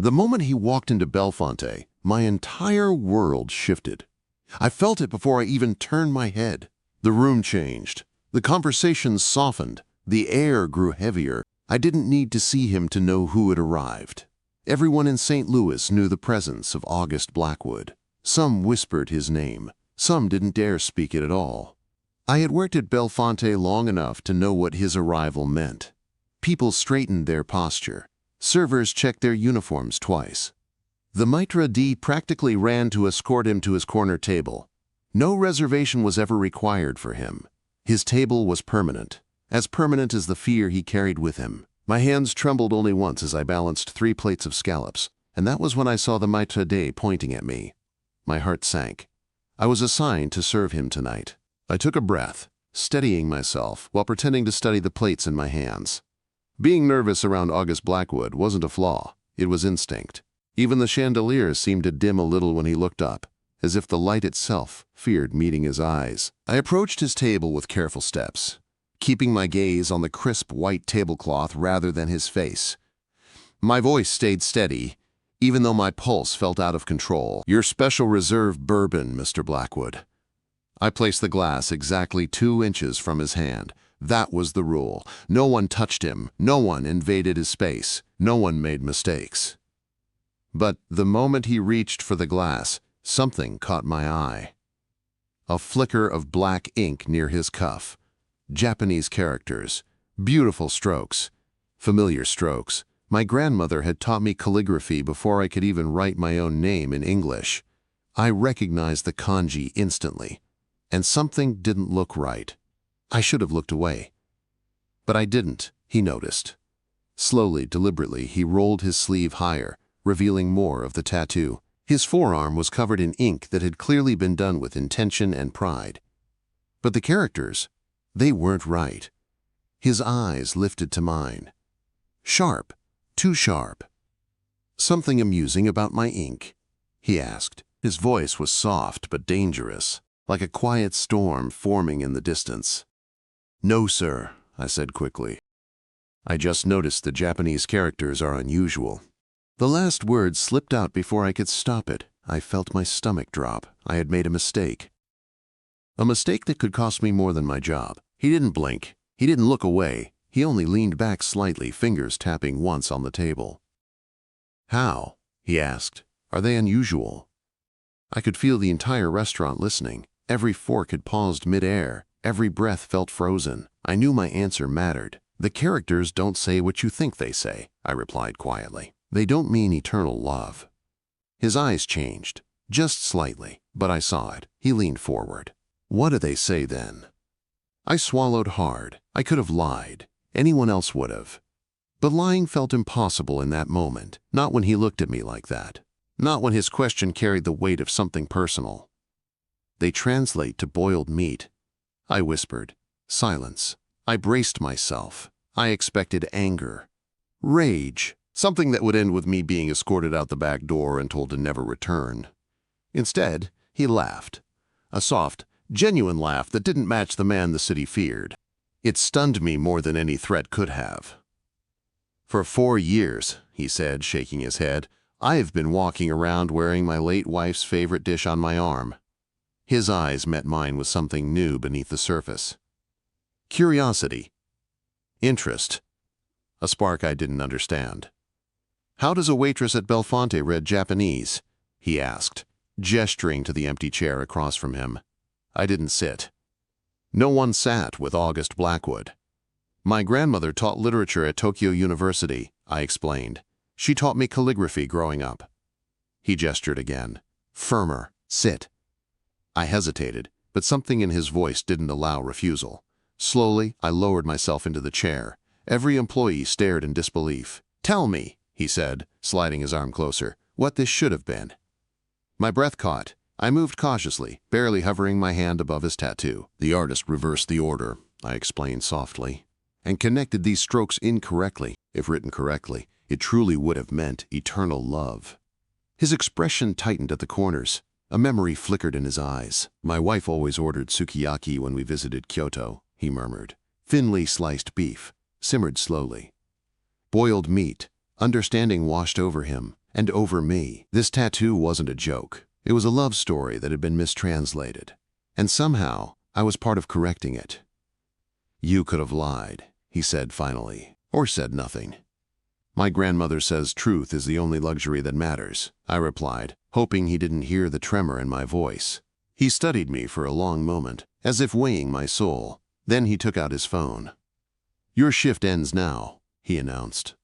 The moment he walked into Belfonte, my entire world shifted. I felt it before I even turned my head. The room changed. The conversations softened. The air grew heavier. I didn't need to see him to know who had arrived. Everyone in St. Louis knew the presence of August Blackwood. Some whispered his name. Some didn't dare speak it at all. I had worked at Belfonte long enough to know what his arrival meant. People straightened their posture. Servers checked their uniforms twice. The maitre d' practically ran to escort him to his corner table. No reservation was ever required for him. His table was permanent as the fear he carried with him. My hands trembled only once as I balanced 3 plates of scallops, and that was when I saw the maitre d' pointing at me. My heart sank. I was assigned to serve him tonight. I took a breath, steadying myself while pretending to study the plates in my hands. Being nervous around August Blackwood wasn't a flaw, it was instinct. Even the chandelier seemed to dim a little when he looked up, as if the light itself feared meeting his eyes. I approached his table with careful steps, keeping my gaze on the crisp white tablecloth rather than his face. My voice stayed steady, even though my pulse felt out of control. "Your special reserve bourbon, Mr. Blackwood." I placed the glass exactly 2 inches from his hand. That was the rule. No one touched him. No one invaded his space. No one made mistakes. But the moment he reached for the glass, something caught my eye. A flicker of black ink near his cuff. Japanese characters. Beautiful strokes. Familiar strokes. My grandmother had taught me calligraphy before I could even write my own name in English. I recognized the kanji instantly. And something didn't look right. I should have looked away. But I didn't, he noticed. Slowly, deliberately, he rolled his sleeve higher, revealing more of the tattoo. His forearm was covered in ink that had clearly been done with intention and pride. But the characters, they weren't right. His eyes lifted to mine. Sharp, too sharp. "Something amusing about my ink?" he asked. His voice was soft but dangerous, like a quiet storm forming in the distance. "No, sir," I said quickly. "I just noticed the Japanese characters are unusual." The last word slipped out before I could stop it. I felt my stomach drop. I had made a mistake. A mistake that could cost me more than my job. He didn't blink. He didn't look away. He only leaned back slightly, fingers tapping once on the table. "How?" he asked. "Are they unusual?" I could feel the entire restaurant listening. Every fork had paused mid-air. Every breath felt frozen. I knew my answer mattered. "The characters don't say what you think they say," I replied quietly. "They don't mean eternal love." His eyes changed, just slightly, but I saw it. He leaned forward. "What do they say then?" I swallowed hard. I could have lied. Anyone else would have. But lying felt impossible in that moment, not when he looked at me like that. Not when his question carried the weight of something personal. "They translate to boiled meat," I whispered. Silence. I braced myself. I expected anger. Rage. Something that would end with me being escorted out the back door and told to never return. Instead, he laughed. A soft, genuine laugh that didn't match the man the city feared. It stunned me more than any threat could have. "For 4 years," he said, shaking his head, "I have been walking around wearing my late wife's favorite dish on my arm." His eyes met mine with something new beneath the surface. Curiosity. Interest. A spark I didn't understand. "How does a waitress at Belfonte read Japanese?" he asked, gesturing to the empty chair across from him. I didn't sit. No one sat with August Blackwood. "My grandmother taught literature at Tokyo University," I explained. "She taught me calligraphy growing up." He gestured again. "Firmer. Sit." I hesitated, but something in his voice didn't allow refusal. Slowly, I lowered myself into the chair. Every employee stared in disbelief. "Tell me," he said, sliding his arm closer, "what this should have been." My breath caught. I moved cautiously, barely hovering my hand above his tattoo. "The artist reversed the order," I explained softly, "and connected these strokes incorrectly. If written correctly, it truly would have meant eternal love." His expression tightened at the corners. A memory flickered in his eyes. "My wife always ordered sukiyaki when we visited Kyoto," he murmured. "Thinly sliced beef, simmered slowly. Boiled meat." Understanding washed over him. and over me. This tattoo wasn't a joke. It was a love story that had been mistranslated. And somehow, I was part of correcting it. "You could have lied," he said finally, "or said nothing." "My grandmother says truth is the only luxury that matters," I replied, hoping he didn't hear the tremor in my voice. He studied me for a long moment, as if weighing my soul. Then he took out his phone. "Your shift ends now," he announced.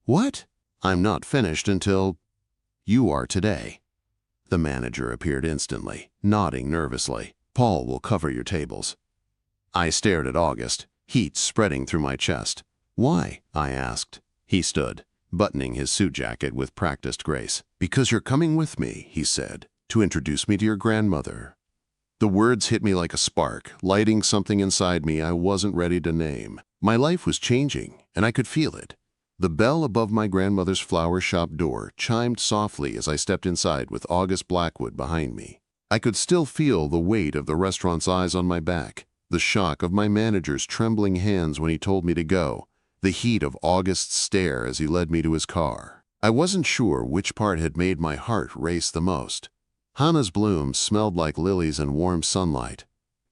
"What?" "I'm not finished until you are today." The manager appeared instantly, nodding nervously. "Paul will cover your tables." I stared at August, heat spreading through my chest. "Why?" I asked. He stood, buttoning his suit jacket with practiced grace. "Because you're coming with me," he said, "to introduce me to your grandmother." The words hit me like a spark, lighting something inside me I wasn't ready to name. My life was changing, and I could feel it. The bell above my grandmother's flower shop door chimed softly as I stepped inside with August Blackwood behind me. I could still feel the weight of the restaurant's eyes on my back, the shock of my manager's trembling hands when he told me to go, the heat of August's stare as he led me to his car. I wasn't sure which part had made my heart race the most. Hannah's blooms smelled like lilies and warm sunlight.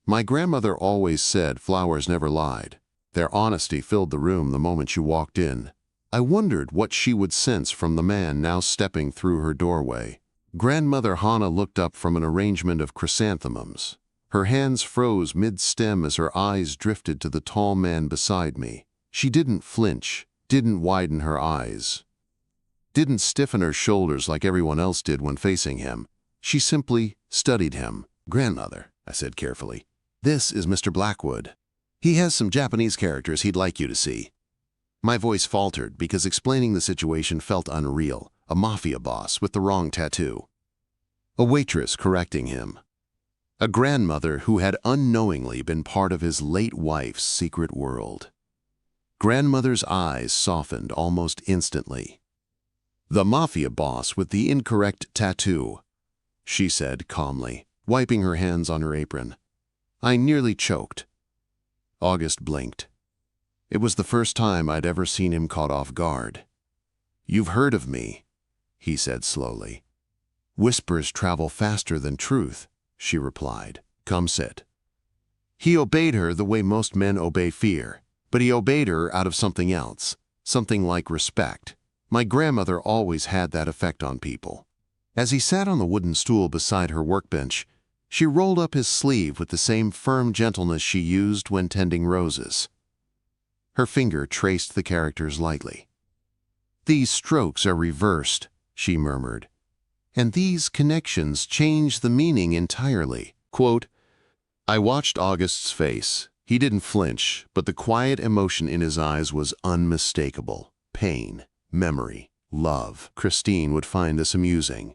My grandmother always said flowers never lied. Their honesty filled the room the moment you walked in. I wondered what she would sense from the man now stepping through her doorway. Grandmother Hannah looked up from an arrangement of chrysanthemums. Her hands froze mid-stem as her eyes drifted to the tall man beside me. She didn't flinch, didn't widen her eyes, didn't stiffen her shoulders like everyone else did when facing him. She simply studied him. "Grandmother," I said carefully, "this is Mr. Blackwood. He has some Japanese characters he'd like you to see." My voice faltered because explaining the situation felt unreal. A Mafia boss with the wrong tattoo. A waitress correcting him. A grandmother who had unknowingly been part of his late wife's secret world. Grandmother's eyes softened almost instantly. "The Mafia boss with the incorrect tattoo," she said calmly, wiping her hands on her apron. I nearly choked. August blinked. It was the first time I'd ever seen him caught off guard. "You've heard of me," he said slowly. "Whispers travel faster than truth," she replied. "Come sit." He obeyed her the way most men obey fear, but he obeyed her out of something else, something like respect. My grandmother always had that effect on people. As he sat on the wooden stool beside her workbench, she rolled up his sleeve with the same firm gentleness she used when tending roses. Her finger traced the characters lightly. "These strokes are reversed," she murmured, "and these connections change the meaning entirely." Quote, I watched August's face. He didn't flinch, but the quiet emotion in his eyes was unmistakable. Pain, memory, love. "Christine would find this amusing,"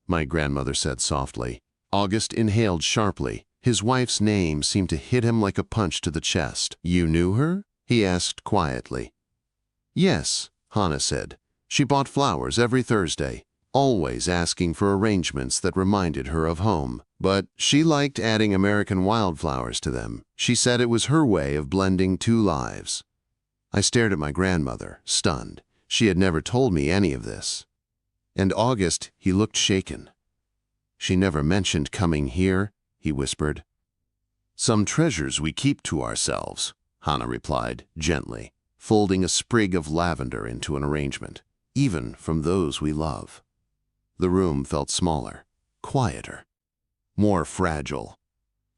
my grandmother said softly. August inhaled sharply. His wife's name seemed to hit him like a punch to the chest. "You knew her?" he asked quietly. "Yes," Hannah said. "She bought flowers every Thursday, always asking for arrangements that reminded her of home. But she liked adding American wildflowers to them. She said it was her way of blending two lives." I stared at my grandmother, stunned. She had never told me any of this. And August, he looked shaken. "She never mentioned coming here," he whispered. "Some treasures we keep to ourselves," Hannah replied, gently, folding a sprig of lavender into an arrangement, "even from those we love." The room felt smaller, quieter, more fragile.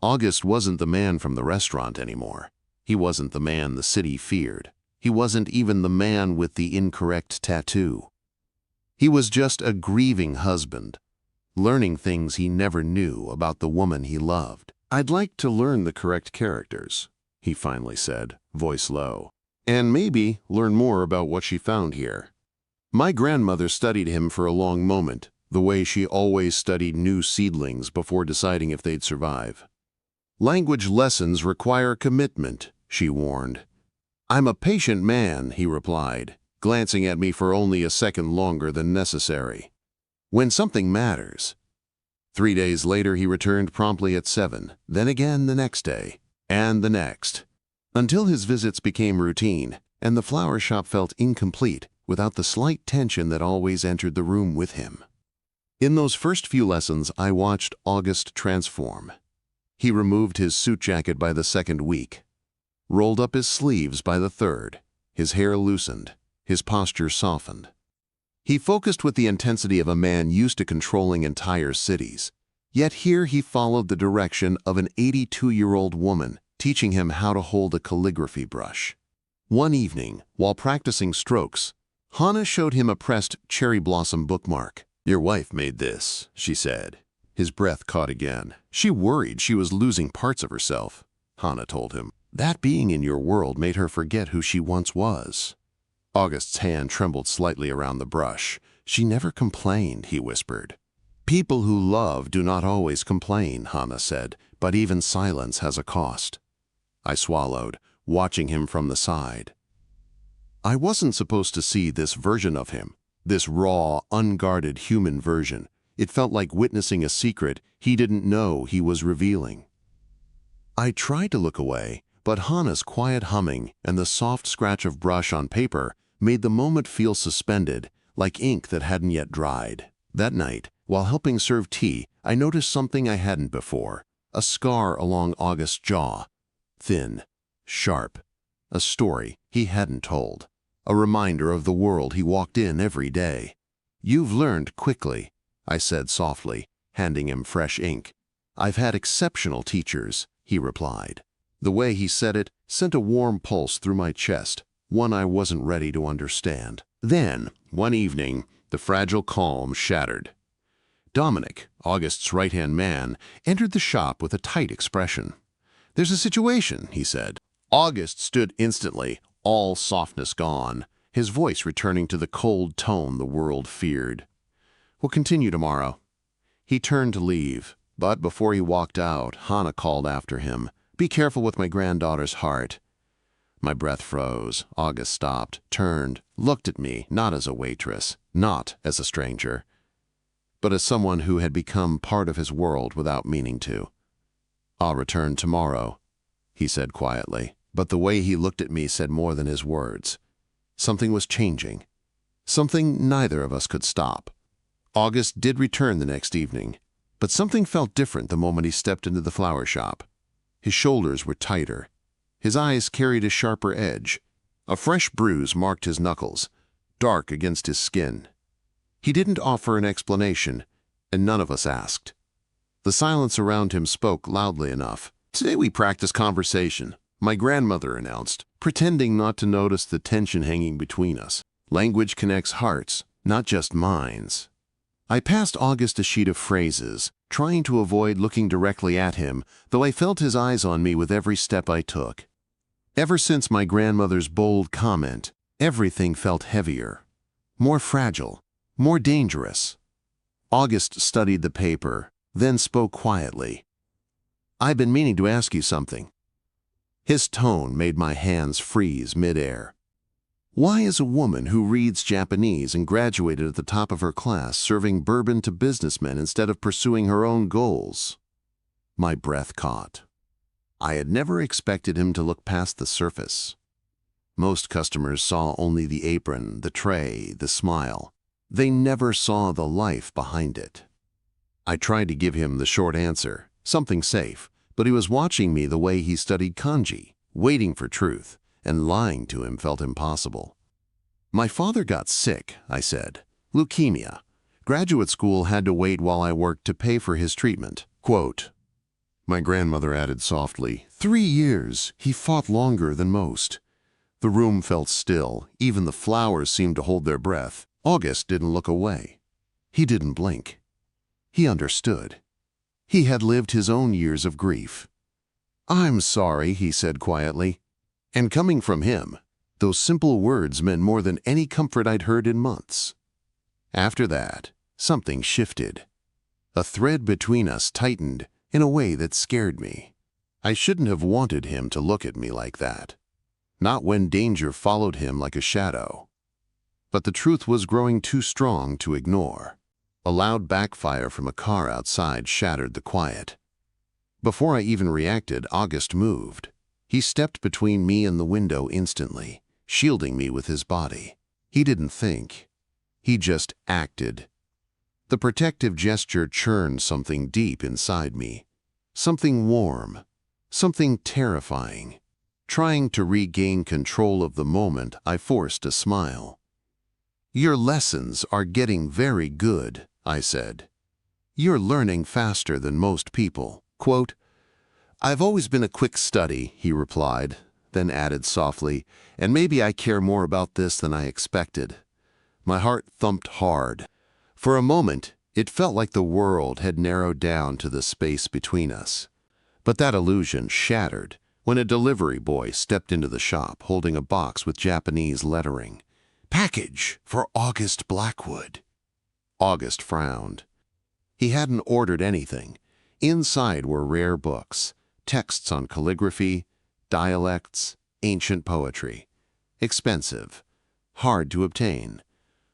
August wasn't the man from the restaurant anymore. He wasn't the man the city feared. He wasn't even the man with the incorrect tattoo. He was just a grieving husband, learning things he never knew about the woman he loved. "I'd like to learn the correct characters," he finally said, voice low, "and maybe learn more about what she found here." My grandmother studied him for a long moment, the way she always studied new seedlings before deciding if they'd survive. "Language lessons require commitment," she warned. "I'm a patient man," he replied, glancing at me for only a second longer than necessary. "When something matters." 3 days later he returned promptly at 7, then again the next day, and the next, until his visits became routine, and the flower shop felt incomplete without the slight tension that always entered the room with him. In those first few lessons, I watched August transform. He removed his suit jacket by the second week, rolled up his sleeves by the third, his hair loosened, his posture softened. He focused with the intensity of a man used to controlling entire cities. Yet here he followed the direction of an 82-year-old woman, teaching him how to hold a calligraphy brush. One evening, while practicing strokes, Hannah showed him a pressed cherry blossom bookmark. "Your wife made this," she said. His breath caught again. "She worried she was losing parts of herself," Hannah told him. "That being in your world made her forget who she once was." August's hand trembled slightly around the brush. "She never complained," he whispered. "People who love do not always complain," Hannah said, "but even silence has a cost." I swallowed, watching him from the side. I wasn't supposed to see this version of him, this raw, unguarded human version. It felt like witnessing a secret he didn't know he was revealing. I tried to look away, but Hannah's quiet humming and the soft scratch of brush on paper made the moment feel suspended, like ink that hadn't yet dried. That night, while helping serve tea, I noticed something I hadn't before, a scar along August's jaw. Thin, sharp, a story he hadn't told, a reminder of the world he walked in every day. "You've learned quickly," I said softly, handing him fresh ink. "I've had exceptional teachers," he replied. The way he said it sent a warm pulse through my chest, one I wasn't ready to understand. Then, one evening, the fragile calm shattered. Dominic, August's right-hand man, entered the shop with a tight expression. "There's a situation," he said. August stood instantly, all softness gone, his voice returning to the cold tone the world feared. "We'll continue tomorrow." He turned to leave, but before he walked out, Hannah called after him, "Be careful with my granddaughter's heart." My breath froze. August stopped, turned, looked at me, not as a waitress, not as a stranger, but as someone who had become part of his world without meaning to. "I'll return tomorrow," he said quietly, but the way he looked at me said more than his words. Something was changing, something neither of us could stop. August did return the next evening, but something felt different the moment he stepped into the flower shop. His shoulders were tighter. His eyes carried a sharper edge. A fresh bruise marked his knuckles, dark against his skin. He didn't offer an explanation, and none of us asked. The silence around him spoke loudly enough. "Today we practice conversation," my grandmother announced, pretending not to notice the tension hanging between us. "Language connects hearts, not just minds." I passed August a sheet of phrases, trying to avoid looking directly at him, though I felt his eyes on me with every step I took. Ever since my grandmother's bold comment, everything felt heavier, more fragile, more dangerous. August studied the paper, then spoke quietly. "I've been meaning to ask you something." His tone made my hands freeze midair. "Why is a woman who reads Japanese and graduated at the top of her class serving bourbon to businessmen instead of pursuing her own goals?" My breath caught. I had never expected him to look past the surface. Most customers saw only the apron, the tray, the smile. They never saw the life behind it. I tried to give him the short answer, something safe, but he was watching me the way he studied kanji, waiting for truth, and lying to him felt impossible. "My father got sick," I said. "Leukemia. Graduate school had to wait while I worked to pay for his treatment." Quote. My grandmother added softly, 3 years. He fought longer than most." The room felt still. Even the flowers seemed to hold their breath. August didn't look away. He didn't blink. He understood. He had lived his own years of grief. "I'm sorry," he said quietly. And coming from him, those simple words meant more than any comfort I'd heard in months. After that, something shifted. A thread between us tightened in a way that scared me. I shouldn't have wanted him to look at me like that. Not when danger followed him like a shadow. But the truth was growing too strong to ignore. A loud backfire from a car outside shattered the quiet. Before I even reacted, August moved. He stepped between me and the window instantly, shielding me with his body. He didn't think. He just acted. The protective gesture churned something deep inside me. Something warm. Something terrifying. Trying to regain control of the moment, I forced a smile. "Your lessons are getting very good," I said. "You're learning faster than most people." Quote, "I've always been a quick study," he replied, then added softly, "and maybe I care more about this than I expected." My heart thumped hard. For a moment, it felt like the world had narrowed down to the space between us. But that illusion shattered when a delivery boy stepped into the shop holding a box with Japanese lettering. "Package for August Blackwood." August frowned. He hadn't ordered anything. Inside were rare books, texts on calligraphy, dialects, ancient poetry. Expensive, hard to obtain.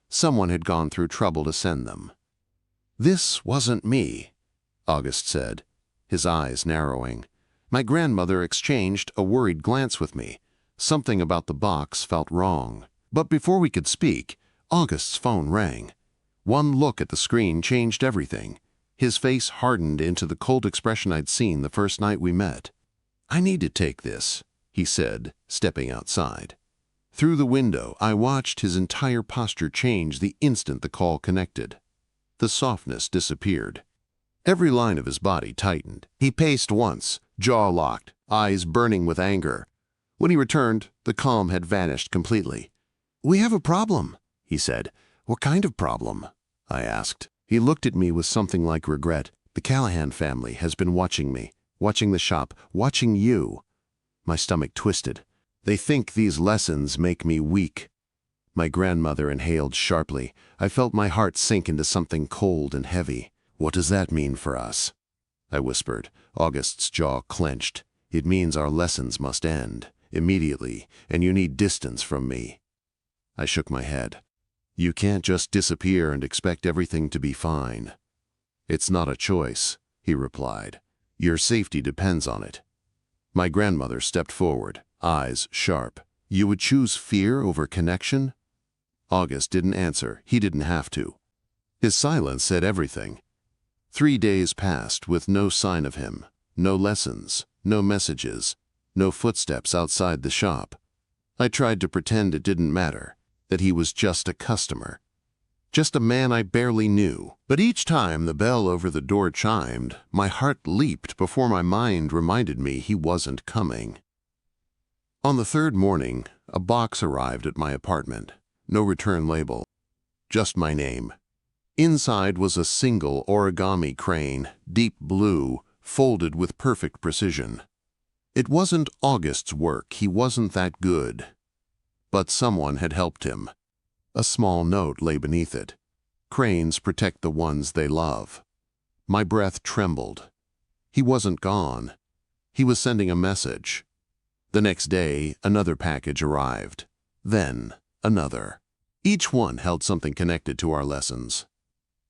Someone had gone through trouble to send them. "This wasn't me," August said, his eyes narrowing. My grandmother exchanged a worried glance with me. Something about the box felt wrong. But before we could speak, August's phone rang. One look at the screen changed everything. His face hardened into the cold expression I'd seen the first night we met. "I need to take this," he said, stepping outside. Through the window, I watched his entire posture change the instant the call connected. The softness disappeared. Every line of his body tightened. He paced once, jaw locked, eyes burning with anger. When he returned, the calm had vanished completely. "We have a problem," he said. "What kind of problem?" I asked. He looked at me with something like regret. "The Callahan family has been watching me, watching the shop, watching you." My stomach twisted. "They think these lessons make me weak." My grandmother inhaled sharply. I felt my heart sink into something cold and heavy. "What does that mean for us?" I whispered. August's jaw clenched. "It means our lessons must end, immediately, and you need distance from me." I shook my head. "You can't just disappear and expect everything to be fine." "It's not a choice," he replied. "Your safety depends on it." My grandmother stepped forward, eyes sharp. "You would choose fear over connection?" August didn't answer. He didn't have to. His silence said everything. 3 days passed with no sign of him, no lessons, no messages, no footsteps outside the shop. I tried to pretend it didn't matter, that he was just a customer, just a man I barely knew. But each time the bell over the door chimed, my heart leaped before my mind reminded me he wasn't coming. On the third morning, a box arrived at my apartment. No return label, just my name. Inside was a single origami crane, deep blue, folded with perfect precision. It wasn't August's work, he wasn't that good. But someone had helped him. A small note lay beneath it. "Cranes protect the ones they love." My breath trembled. He wasn't gone. He was sending a message. The next day, another package arrived. Then, another. Each one held something connected to our lessons.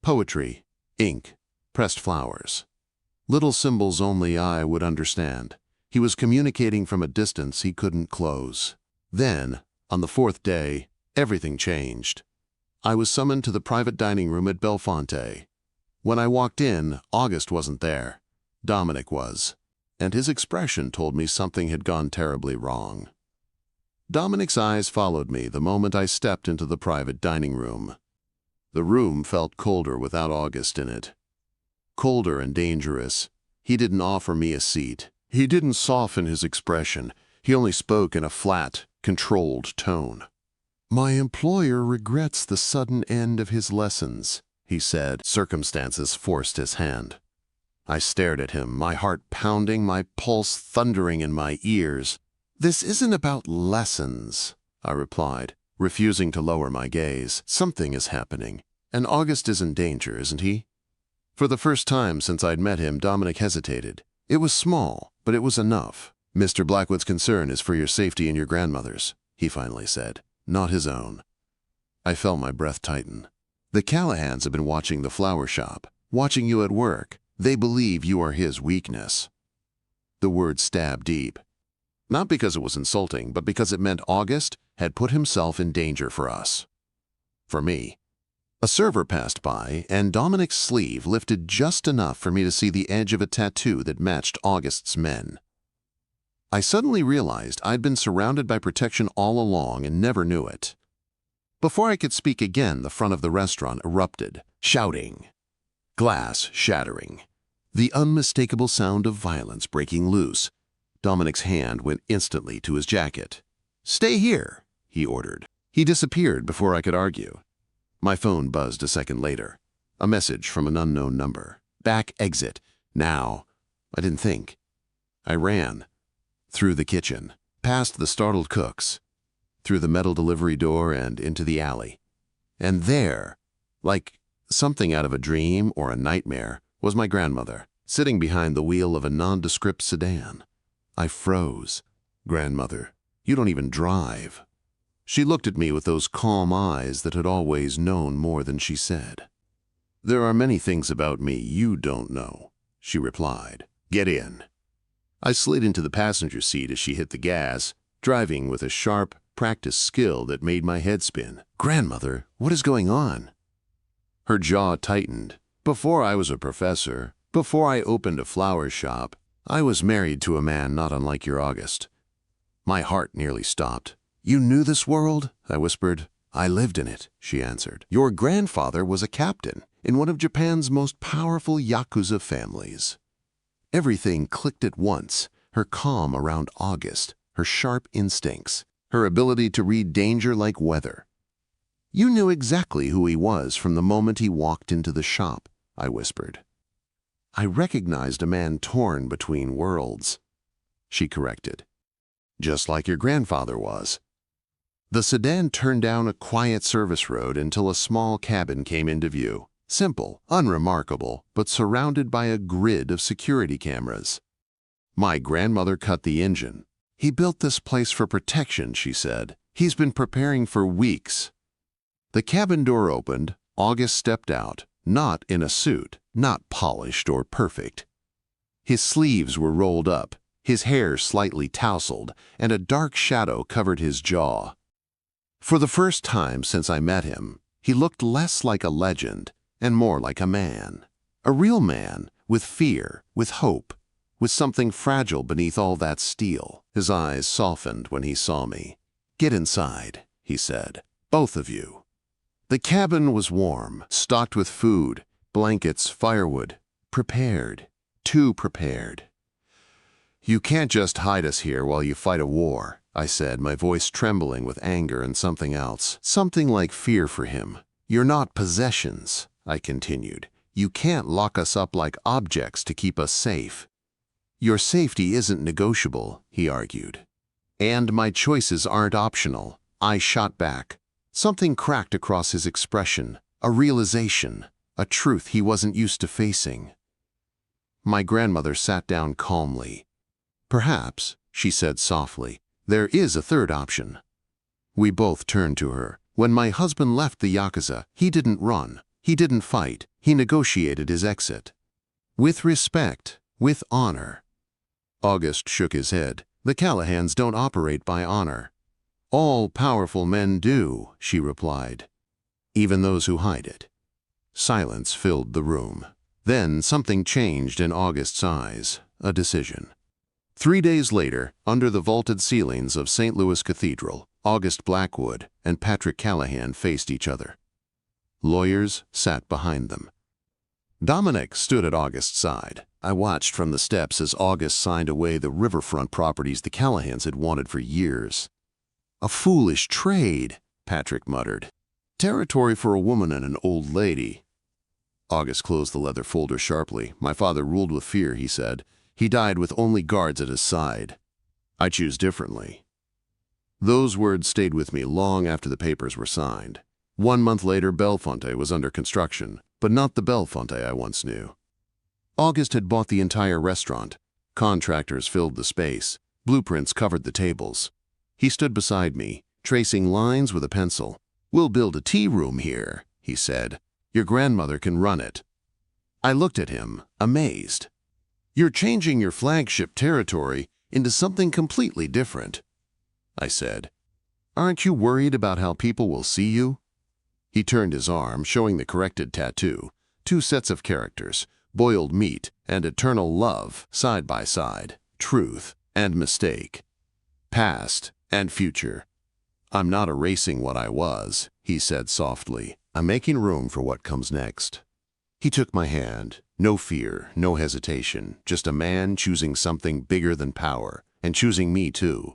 Poetry, ink, pressed flowers. Little symbols only I would understand. He was communicating from a distance he couldn't close. Then, on the fourth day, everything changed. I was summoned to the private dining room at Bellefonte. When I walked in, August wasn't there. Dominic was, and his expression told me something had gone terribly wrong. Dominic's eyes followed me the moment I stepped into the private dining room. The room felt colder without August in it. Colder and dangerous. He didn't offer me a seat. He didn't soften his expression. He only spoke in a flat, controlled tone. "My employer regrets the sudden end of his lessons," he said. Circumstances forced his hand. I stared at him, my heart pounding, my pulse thundering in my ears. "This isn't about lessons," I replied, refusing to lower my gaze. "Something is happening, and August is in danger, isn't he?" For the first time since I'd met him, Dominic hesitated. It was small, but it was enough. "Mr. Blackwood's concern is for your safety and your grandmother's," he finally said, "not his own." I felt my breath tighten. "The Callahans have been watching the flower shop, watching you at work. They believe you are his weakness." The word stabbed deep. Not because it was insulting, but because it meant August had put himself in danger for us. for me. A server passed by, and Dominic's sleeve lifted just enough for me to see the edge of a tattoo that matched August's men. I suddenly realized I'd been surrounded by protection all along and never knew it. Before I could speak again, the front of the restaurant erupted, shouting, glass shattering, the unmistakable sound of violence breaking loose. Dominic's hand went instantly to his jacket. "Stay here," he ordered. He disappeared before I could argue. My phone buzzed a second later. A message from an unknown number. "Back exit. Now." I didn't think. I ran. Through the kitchen, past the startled cooks, through the metal delivery door and into the alley. And there, like something out of a dream or a nightmare, was my grandmother, sitting behind the wheel of a nondescript sedan. I froze. "Grandmother, you don't even drive." She looked at me with those calm eyes that had always known more than she said. "There are many things about me you don't know," she replied. "Get in." I slid into the passenger seat as she hit the gas, driving with a sharp, practiced skill that made my head spin. "Grandmother, what is going on?" Her jaw tightened. "Before I was a professor, before I opened a flower shop, I was married to a man not unlike your August." My heart nearly stopped. "You knew this world?" I whispered. "I lived in it," she answered. "Your grandfather was a captain in one of Japan's most powerful Yakuza families." Everything clicked at once, her calm around August, her sharp instincts, her ability to read danger like weather. "You knew exactly who he was from the moment he walked into the shop," I whispered. "I recognized a man torn between worlds," she corrected. "Just like your grandfather was." The sedan turned down a quiet service road until a small cabin came into view. Simple, unremarkable, but surrounded by a grid of security cameras. My grandmother cut the engine. "He built this place for protection," she said. "He's been preparing for weeks." The cabin door opened. August stepped out, not in a suit, not polished or perfect. His sleeves were rolled up, his hair slightly tousled, and a dark shadow covered his jaw. For the first time since I met him, he looked less like a legend and more like a man. A real man, with fear, with hope, with something fragile beneath all that steel. His eyes softened when he saw me. "Get inside," he said. "Both of you." The cabin was warm, stocked with food, blankets, firewood. Prepared. Too prepared. "You can't just hide us here while you fight a war," I said, my voice trembling with anger and something else. Something like fear for him. "You're not possessions," I continued. "You can't lock us up like objects to keep us safe." "Your safety isn't negotiable," he argued. "And my choices aren't optional," I shot back. Something cracked across his expression, a realization, a truth he wasn't used to facing. My grandmother sat down calmly. "Perhaps," she said softly, "there is a third option." We both turned to her. "When my husband left the Yakuza, he didn't run. He didn't fight. He negotiated his exit. With respect, with honor." August shook his head. "The Callahans don't operate by honor." "All powerful men do," she replied. "Even those who hide it." Silence filled the room. Then something changed in August's eyes, a decision. 3 days later, under the vaulted ceilings of St. Louis Cathedral, August Blackwood and Patrick Callahan faced each other. Lawyers sat behind them. Dominic stood at August's side. I watched from the steps as August signed away the riverfront properties the Callahans had wanted for years. "A foolish trade," Patrick muttered. "Territory for a woman and an old lady." August closed the leather folder sharply. "My father ruled with fear," he said. "He died with only guards at his side. I choose differently." Those words stayed with me long after the papers were signed. 1 month later, Bellefonte was under construction, but not the Bellefonte I once knew. August had bought the entire restaurant. Contractors filled the space. Blueprints covered the tables. He stood beside me, tracing lines with a pencil. "We'll build a tea room here," he said. "Your grandmother can run it." I looked at him, amazed. "You're changing your flagship territory into something completely different," I said. "Aren't you worried about how people will see you?" He turned his arm, showing the corrected tattoo. 2 sets of characters, boiled meat and eternal love, side by side. Truth and mistake. Past and future. I'm not erasing what I was, he said softly. I'm making room for what comes next. He took my hand. No fear, no hesitation. Just a man choosing something bigger than power, and choosing me too.